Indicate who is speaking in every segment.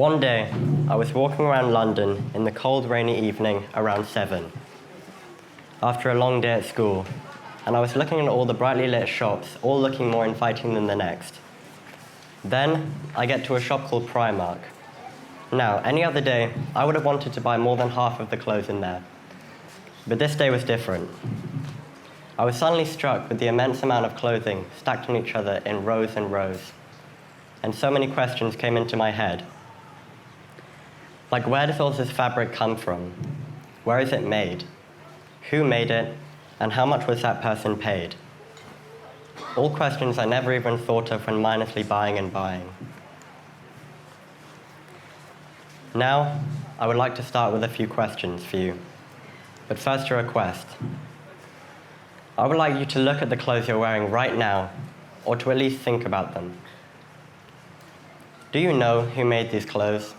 Speaker 1: One day, I was walking around London in the cold, rainy evening around 7, after a long day at school, and I was looking at all the brightly lit shops, all looking more inviting than the next. Then, I get to a shop called Primark. Now, any other day, I would have wanted to buy more than half of the clothes in there. But this day was different. I was suddenly struck with the immense amount of clothing stacked on each other in rows and rows. And so many questions came into my head. Like, where does all this fabric come from? Where is it made? Who made it? And how much was that person paid? All questions I never even thought of when mindlessly buying and buying. Now, I would like to start with a few questions for you. But first, a request. I would like you to look at the clothes you're wearing right now, or to at least think about them. Do you know who made these clothes?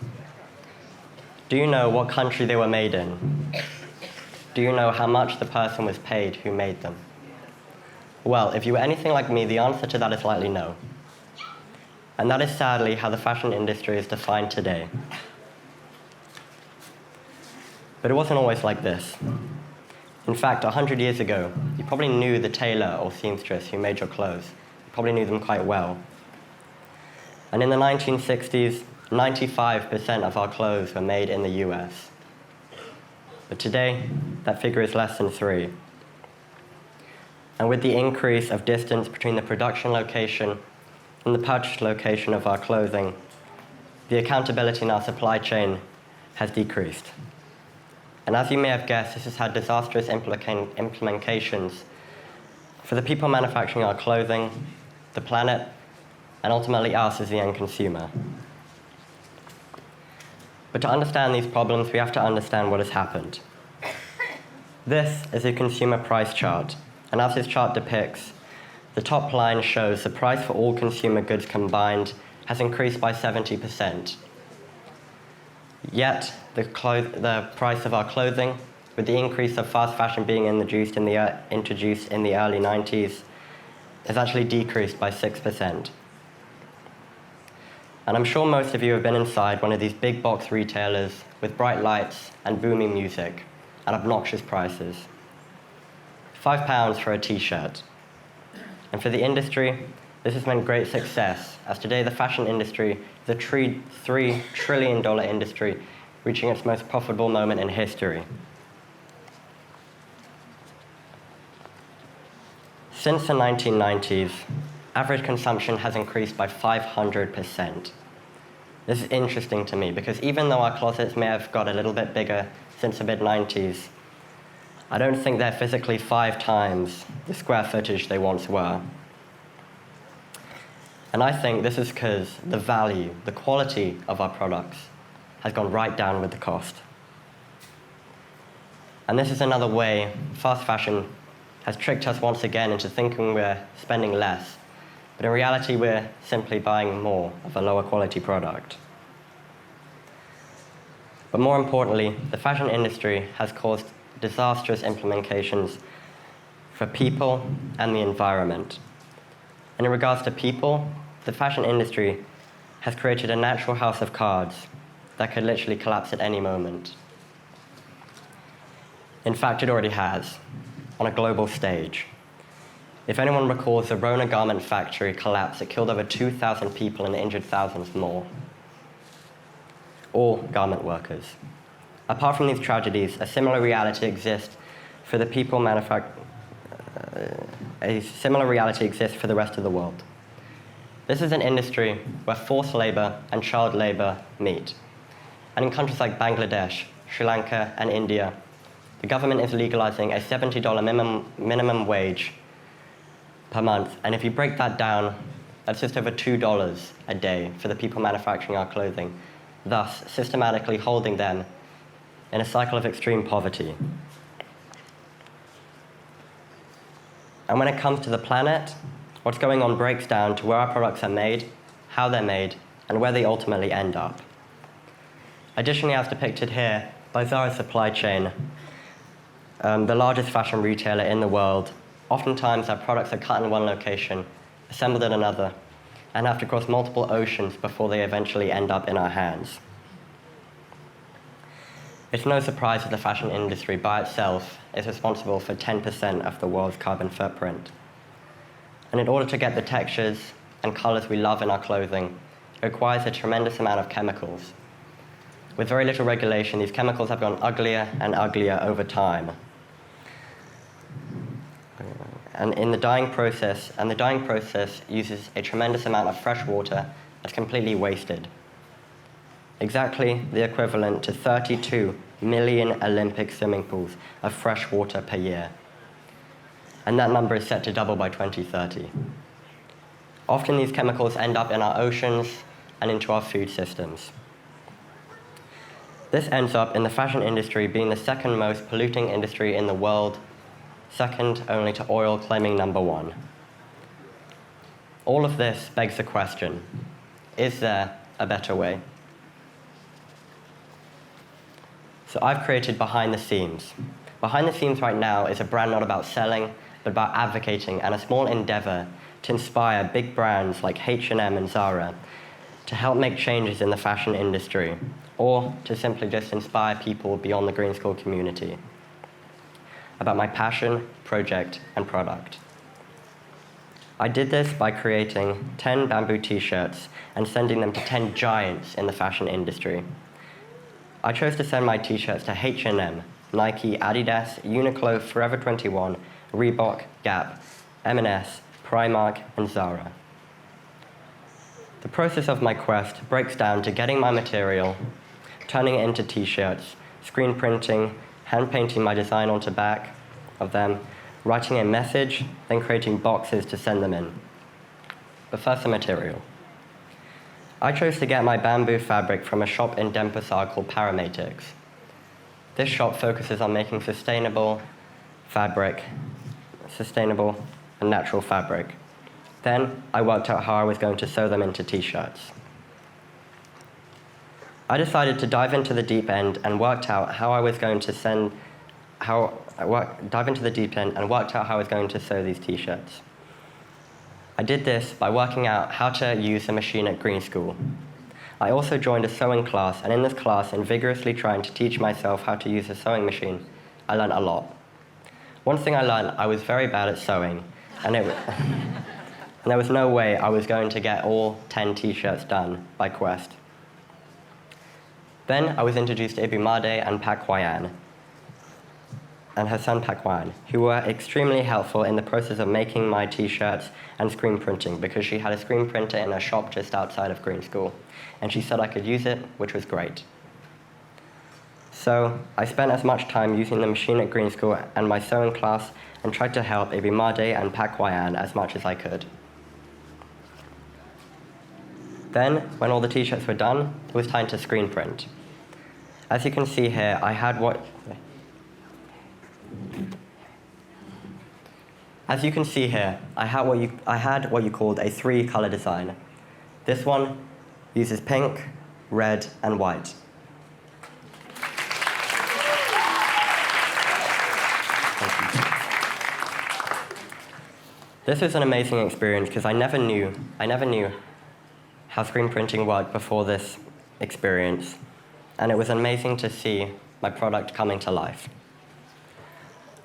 Speaker 1: Do you know what country they were made in? Do you know how much the person was paid who made them? Well, if you were anything like me, the answer to that is likely no. And that is sadly how the fashion industry is defined today. But it wasn't always like this. In fact, 100 years ago, you probably knew the tailor or seamstress who made your clothes. You probably knew them quite well. And in the 1960s, 95% of our clothes were made in the US. But today, that figure is less than 3. And with the increase of distance between the production location and the purchase location of our clothing, the accountability in our supply chain has decreased. And as you may have guessed, this has had disastrous implications for the people manufacturing our clothing, the planet, and ultimately us as the end consumer. But to understand these problems, we have to understand what has happened. This is a consumer price chart, and as this chart depicts, the top line shows the price for all consumer goods combined has increased by 70%. Yet, the price of our clothing, with the increase of fast fashion being introduced in the early 90s, has actually decreased by 6%. And I'm sure most of you have been inside one of these big box retailers with bright lights and booming music at obnoxious prices. £5 for a t-shirt. And for the industry, this has meant great success, as today the fashion industry is a $3 trillion industry, reaching its most profitable moment in history. Since the 1990s, average consumption has increased by 500%. This is interesting to me because even though our closets may have got a little bit bigger since the mid-90s, I don't think they're physically 5 times the square footage they once were. And I think this is because the value, the quality of our products has gone right down with the cost. And this is another way fast fashion has tricked us once again into thinking we're spending less, but in reality we're simply buying more of a lower quality product. But more importantly, the fashion industry has caused disastrous implications for people and the environment. And in regards to people, the fashion industry has created a natural house of cards that could literally collapse at any moment. In fact, it already has, on a global stage. If anyone recalls the Rona garment factory collapse, it killed over 2,000 people and injured thousands more. All garment workers. Apart from these tragedies, a similar reality exists for the people a similar reality exists for the rest of the world. This is an industry where forced labor and child labor meet. And in countries like Bangladesh, Sri Lanka, and India, the government is legalizing a $70 minimum wage per month. And if you break that down, that's just over $2 a day for the people manufacturing our clothing, thus systematically holding them in a cycle of extreme poverty. And when it comes to the planet, what's going on breaks down to where our products are made, how they're made, and where they ultimately end up. Additionally, as depicted here, by Zara's supply chain, the largest fashion retailer in the world, oftentimes our products are cut in one location, assembled in another, and have to cross multiple oceans before they eventually end up in our hands. It's no surprise that the fashion industry by itself is responsible for 10% of the world's carbon footprint. And in order to get the textures and colors we love in our clothing, it requires a tremendous amount of chemicals. With very little regulation, these chemicals have gone uglier and uglier over time. And the dyeing process uses a tremendous amount of fresh water that's completely wasted. Exactly the equivalent to 32 million Olympic swimming pools of fresh water per year. And that number is set to double by 2030. Often these chemicals end up in our oceans and into our food systems. This ends up in the fashion industry being the second most polluting industry in the world, second only to oil, claiming number one. All of this begs the question, is there a better way? So I've created Behind the Seams. Behind the Seams right now is a brand not about selling, but about advocating, and a small endeavor to inspire big brands like H&M and Zara to help make changes in the fashion industry, or to simply just inspire people beyond the green school community about my passion, project, and product. I did this by creating 10 bamboo t-shirts and sending them to 10 giants in the fashion industry. I chose to send my t-shirts to H&M, Nike, Adidas, Uniqlo, Forever 21, Reebok, Gap, M&S, Primark, and Zara. The process of my quest breaks down to getting my material, turning it into t-shirts, screen printing, hand painting my design onto back of them, writing a message, then creating boxes to send them in. But first, the material. I chose to get my bamboo fabric from a shop in Denpasar called Paramatics. This shop focuses on making sustainable and natural fabric. Then I worked out how I was going to sew them into t-shirts. I decided to dive into the deep end and worked out how I was going to sew these t-shirts. I did this by working out how to use a machine at Green School. I also joined a sewing class, and in this class, and vigorously trying to teach myself how to use a sewing machine, I learned a lot. One thing I learned, I was very bad at sewing, and there was no way I was going to get all 10 t-shirts done by Quest. Then I was introduced to Ibumade and Pakwayan, and her son Pakwan, who were extremely helpful in the process of making my t-shirts and screen printing, because she had a screen printer in her shop just outside of Green School, and she said I could use it, which was great. So I spent as much time using the machine at Green School and my sewing class and tried to help Ibumade and Pakwayan as much as I could. Then, when all the t-shirts were done, it was time to screen print. As you can see here, I had what you called a 3-color design. This one uses pink, red, and white. This was an amazing experience because I never knew how screen printing worked before this experience, and it was amazing to see my product coming to life.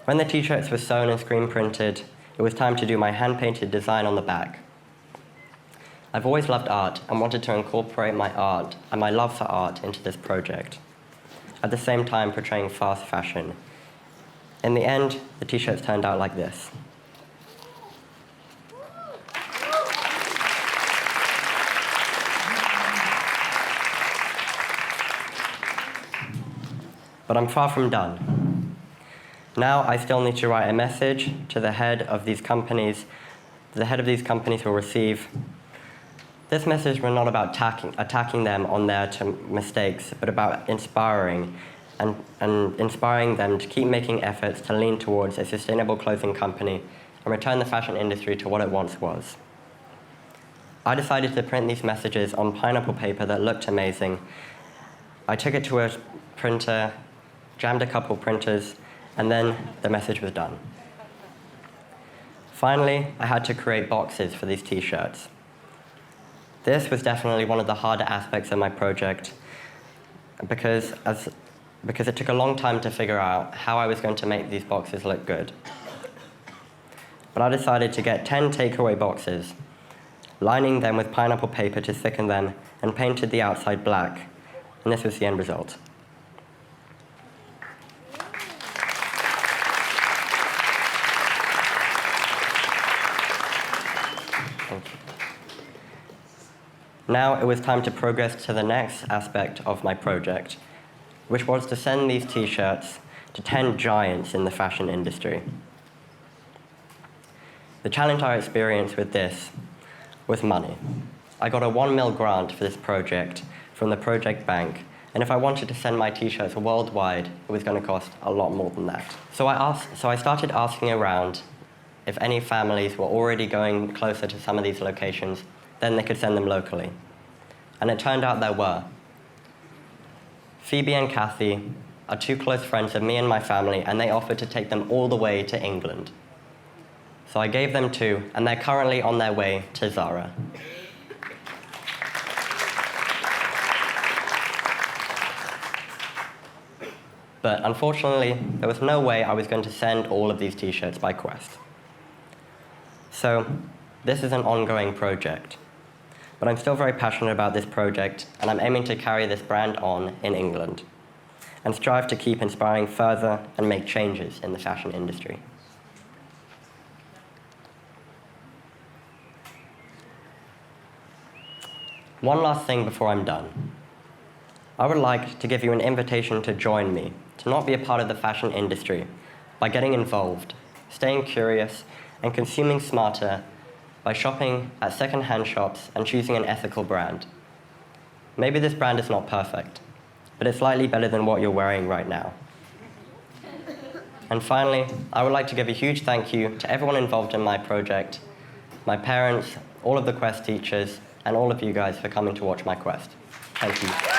Speaker 1: When the t-shirts were sewn and screen printed, it was time to do my hand-painted design on the back. I've always loved art and wanted to incorporate my art and my love for art into this project, at the same time portraying fast fashion. In the end, the t-shirts turned out like this. But I'm far from done. Now I still need to write a message to the head of these companies. The head of these companies will receive. This message was not about attacking them on their mistakes, but about inspiring and inspiring them to keep making efforts to lean towards a sustainable clothing company and return the fashion industry to what it once was. I decided to print these messages on pineapple paper that looked amazing. I took it to a printer, jammed a couple printers, and then the message was done. Finally, I had to create boxes for these t-shirts. This was definitely one of the harder aspects of my project because, as because it took a long time to figure out how I was going to make these boxes look good. But I decided to get 10 takeaway boxes, lining them with pineapple paper to thicken them, and painted the outside black. And this was the end result. Thank you. Now it was time to progress to the next aspect of my project, which was to send these t-shirts to 10 giants in the fashion industry. The challenge I experienced with this was money. I got a $1 million grant for this project from the project bank, and if I wanted to send my t-shirts worldwide, it was going to cost a lot more than that. So I started asking around if any families were already going closer to some of these locations, then they could send them locally. And it turned out there were. Phoebe and Kathy are two close friends of me and my family, and they offered to take them all the way to England. So I gave them 2, and they're currently on their way to Zara. But unfortunately, there was no way I was going to send all of these t-shirts by Quest. So this is an ongoing project. But I'm still very passionate about this project, and I'm aiming to carry this brand on in England and strive to keep inspiring further and make changes in the fashion industry. One last thing before I'm done. I would like to give you an invitation to join me, to not be a part of the fashion industry, by getting involved, staying curious, and consuming smarter by shopping at second-hand shops and choosing an ethical brand. Maybe this brand is not perfect, but it's slightly better than what you're wearing right now. And finally, I would like to give a huge thank you to everyone involved in my project, my parents, all of the Quest teachers, and all of you guys for coming to watch my Quest. Thank you.